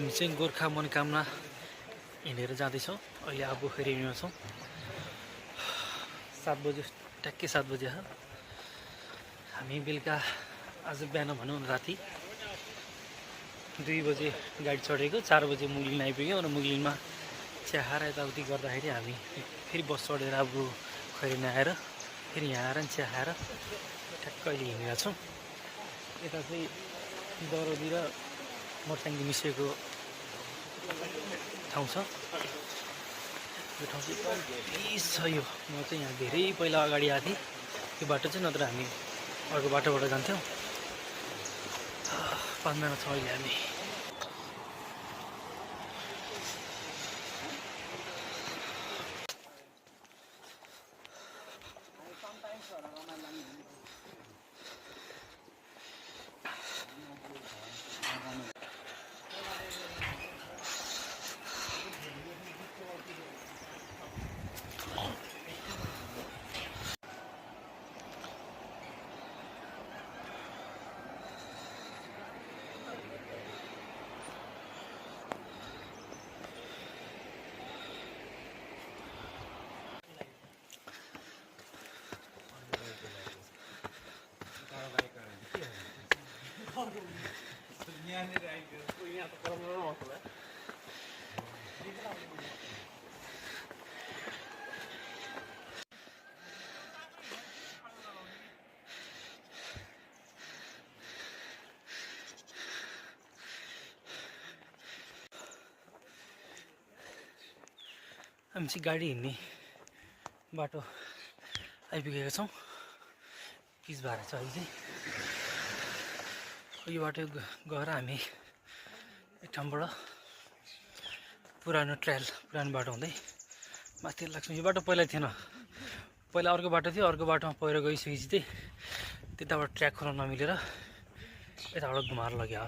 हामी चाहिँ गोर्खा मनोकामना हिँडेर जाँदैछौँ। अहिले अब फेरि हिँड्छौँ। 7 बजे ट्याक्कै 7 बजे हो। हामी बेलुका आज बिहान भनौँ राति 2 बजे गाडी चढेको, 4 बजे मुगलिन आइपुग्यौँ र मुगलिनमा चिया खाएर यताउति गर्दाखेरि हामी फेरि बस चढेर अब खैरेनी आएर फेरि यहाँ आएर चिया खाएर ठ्याक्क अहिले हिँडेका छौँ। यता चाहिँ दरौदी र मर्स्याङ्गी मिसिएको ठाउँ छ। यो ठाउँ चाहिँ एकदम पिस छ। यो म चाहिँ यहाँ धेरै पहिला अगाडि आएको थिएँ यो बाटो चाहिँ, नत्र हामी अर्को बाटोबाट जान्थ्यौँ। 5 माइलमा छ अहिले हामी। हामी चाहिँ गाडी हिँड्ने बाटो आइपुगेका छौँ। पिच भएर छ अहिले चाहिँ। यो बाटो गएर हामी एक ठाउँबाट पुरानो बाटो हुँदै माथि लाग्छौँ। यो बाटो पहिला थिएन, पहिला अर्को बाटो थियो। अर्को बाटोमा पहिरो गइसकेपछि चाहिँ त्यताबाट ट्र्याक खोल्न नमिलेर यताबाट घुमाएर लग्यो।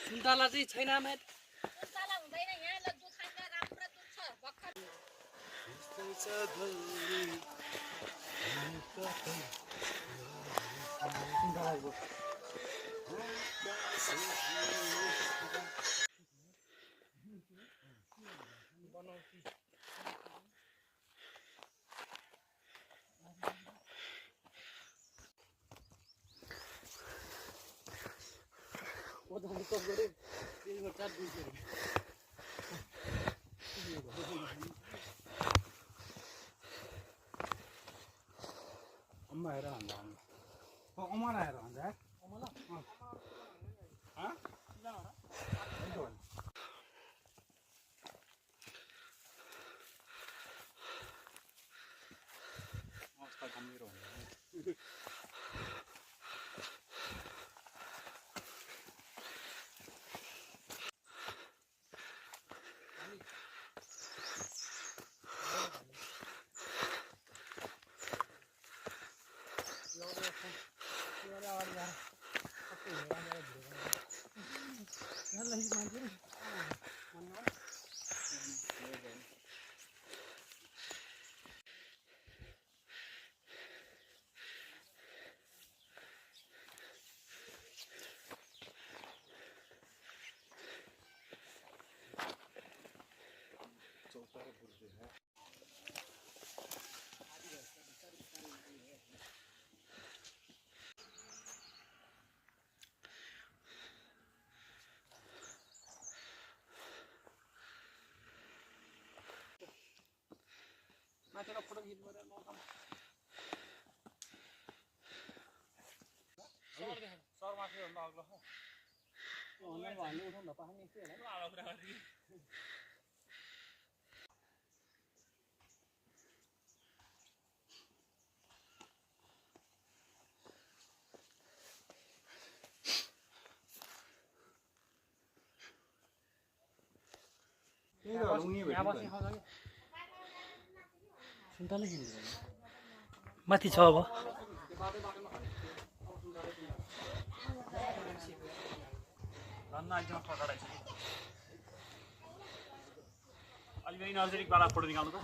सुन्तला चाहिँ छैन म्याट। सुन्तला हुँदैन यहाँ, लड्डु खान्छ, राम्रो दुध छ भर्खर। अम्मा हेर भन्दा अमर आएर भन्छ अवस्था गम्भीर हुन्छ। माथिबाट फोटो खिच्नु पर्यो सर माथि भन्दा अग्लो छ हामीले उठाउनु पानी के होला माथि छ अब अलि नजरिक वाला फोटो निकाल्नु त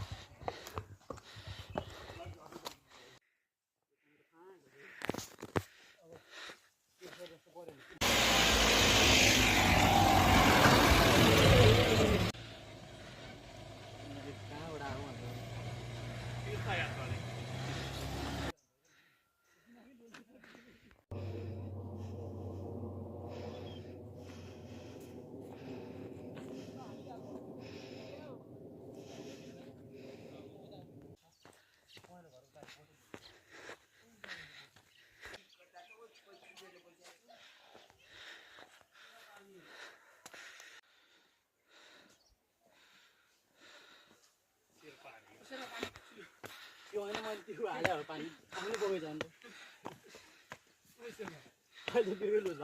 त्यो होइन मैले त्यो हालेँ पानी आउनु बगै जान्छ अहिले त्यो लु ल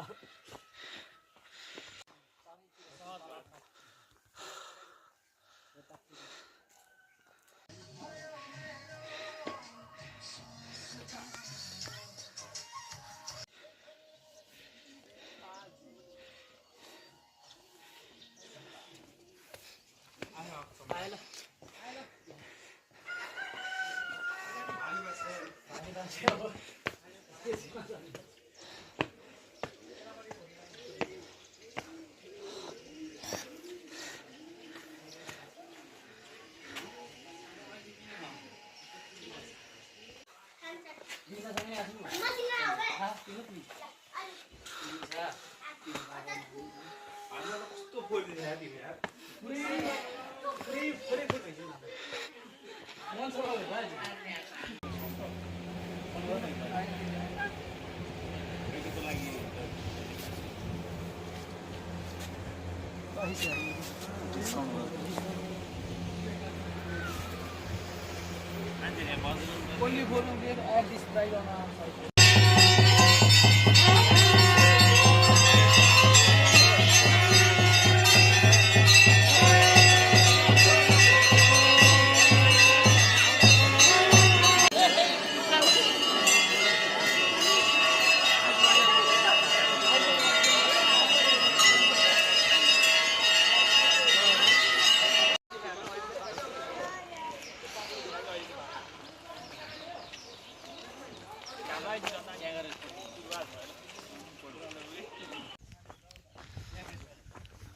Only for there add this slide on our side.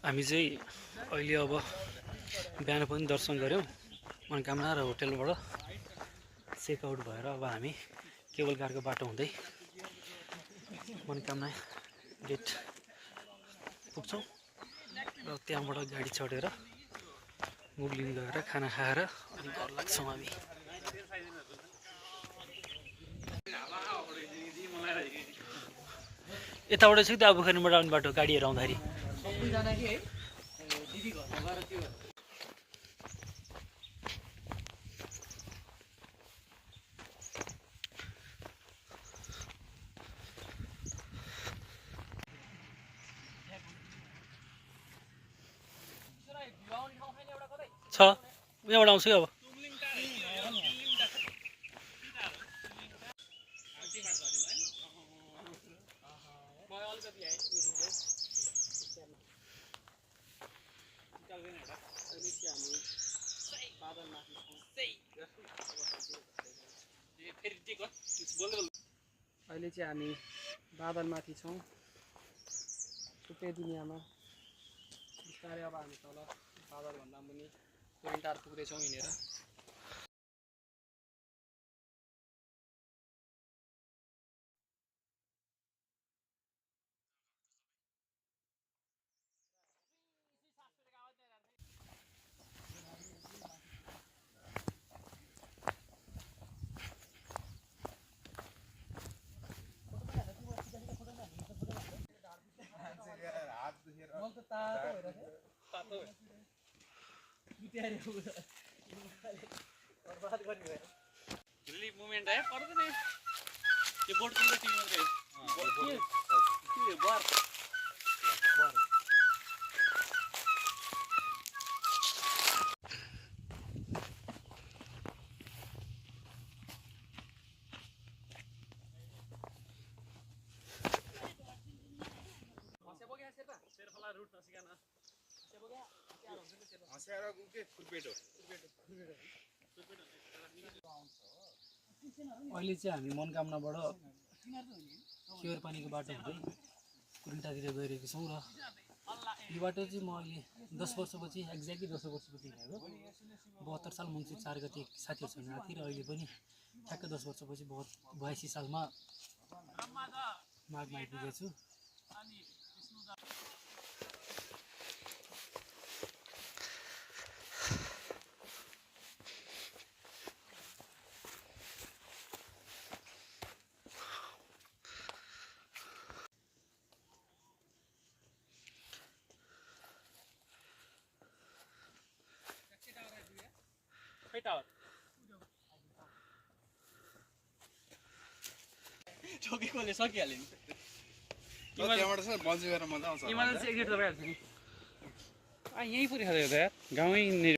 हामी चाहिँ अहिले अब बिहान पनि दर्शन गऱ्यौँ मनोकामना र होटेलबाट चेकआउट भएर अब हामी केबल कारको बाटो हुँदै मनोकामना गेट पुग्छौँ र त्यहाँबाट गाडी चढेर मुगलिन गएर खाना खाएर अनि घर लाग्छौँ हामी। यताबाट चाहिँ त अब पोखरीबाट आउने बाटो गाडीहरू आउँदाखेरि सबैजना कि है दिदी घरमा गएर त्यो छ यहाँबाट आउँछु कि अब अहिले चाहिँ हामी बादलमाथि छौँ सुके दुनियाँमा बिस्तारै अब हामी तल बादलभन्दा पनि पोइन्टार पुग्दैछौँ हिँडेर। रिलिफ मुभमेन्ट है पर्दैन त्यो बोटको टिम मात्रै के बर अहिले चाहिँ हामी मनकामनाबाट केयर पानीको बाटो हुँदै कुरिन्टातिर गइरहेको छौँ र यो बाटो चाहिँ म अहिले 10 वर्षपछि एक्ज्याक्टली 10 वर्षपछि हिँडेको 72 साल मङ्सिर 4 गते साथीहरूसँग आएको थिएँ र अहिले पनि ठ्याक्कै 10 वर्षपछि 82 सालमा माघमा आइपुगेको छु। चौकीकोले सकिहाल्यो नि इमर्जेन्सी एक्जिट भइहाल्छ नि यहीँ परिहाल्यो त यार गाउँै नै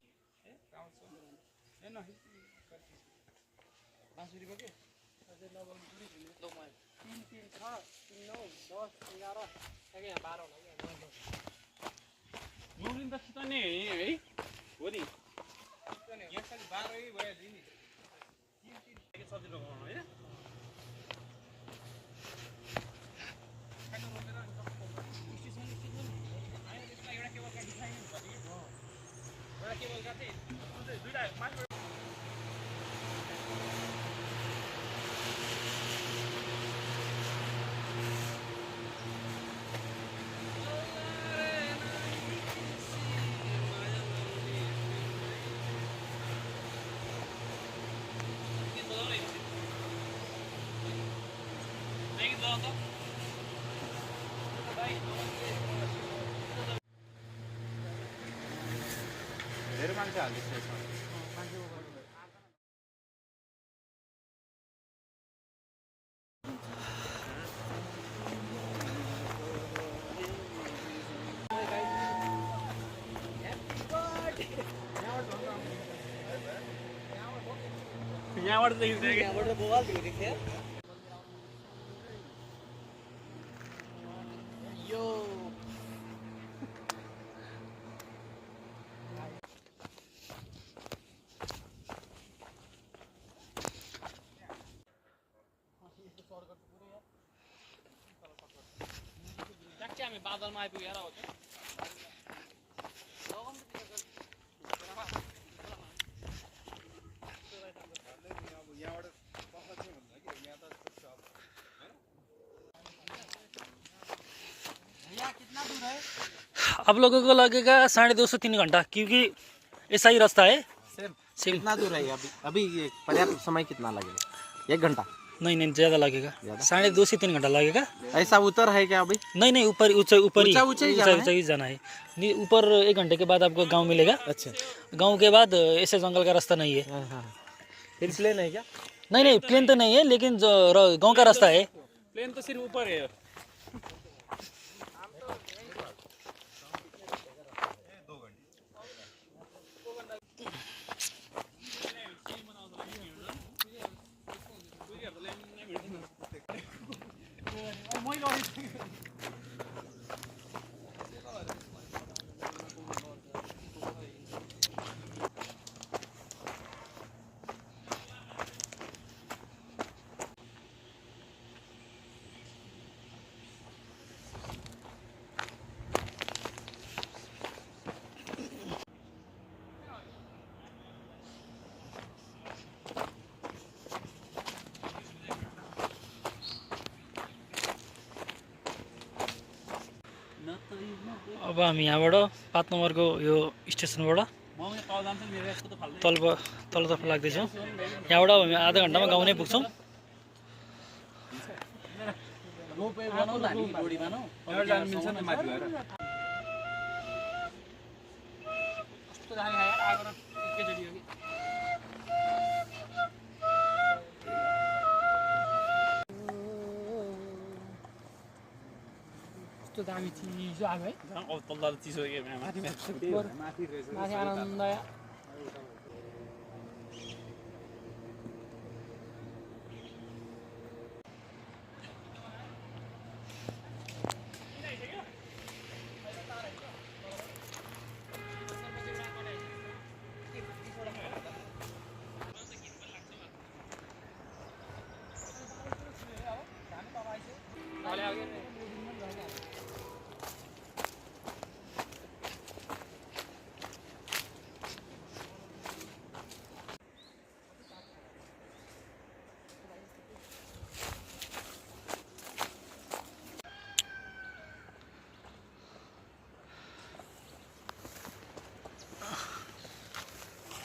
मुभिन त छिटो नै है हो नि यसरी 12 भइहाल्यो नि सजिलो गर्नु होइन धेरै मान्छे हाल्दैछ यसमा यहाँबाट देखिन्छ यहाँबाट बोवाल देखिन्छ यो हामी बादलमा आइपुगेर हो आप लोगों को लगेगा 2.5-3 घंटा क्योंकि ऐसा ही रास्ता है। सेम कितना दूर है अभी ये पर्याप्त समय कितना लगेगा 1 घंटा नहीं ज़्यादा लगेगा 2.5 से 3 घंटा लगेगा। ऐसा उतर है क्या अभी नहीं ऊपर ऊपर ही जाना है ऊपर 1 घंटे के बाद आपको गांव मिलेगा। अच्छा गांव के बाद ऐसे जंगल का रास्ता नहीं है। फिर प्लेन है क्या नहीं प्लेन तो नहीं है लेकिन जो गांव का रास्ता है। प्लेन तो सिर्फ ऊपर है अब हामी यहाँबाट 5 नम्बरको यो स्टेसनबाट तल्लोतर्फ लाग्दैछौँ। यहाँबाट हामी आधा घन्टामा गाउँ नै पुग्छौँ। कस्तो खाने खायो आगो र एकैचोटि हो कि कस्तो दामी चिसो आगो है तल्लो चिसो के माथि माथि आनन्द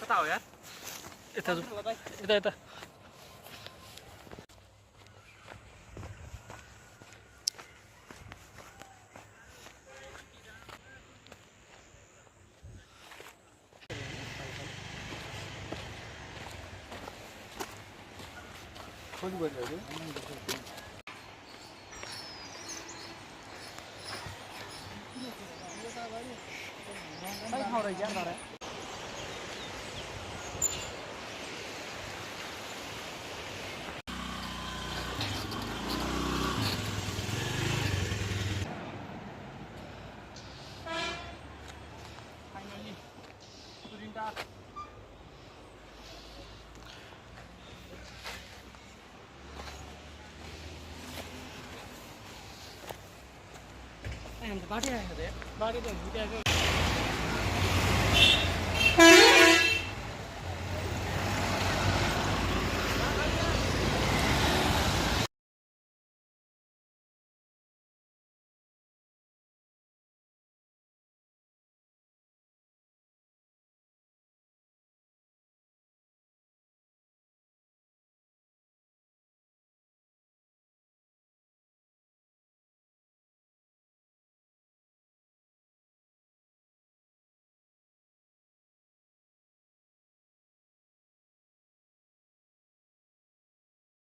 कता हो यार यता यता यता बाटै आएको बाटै त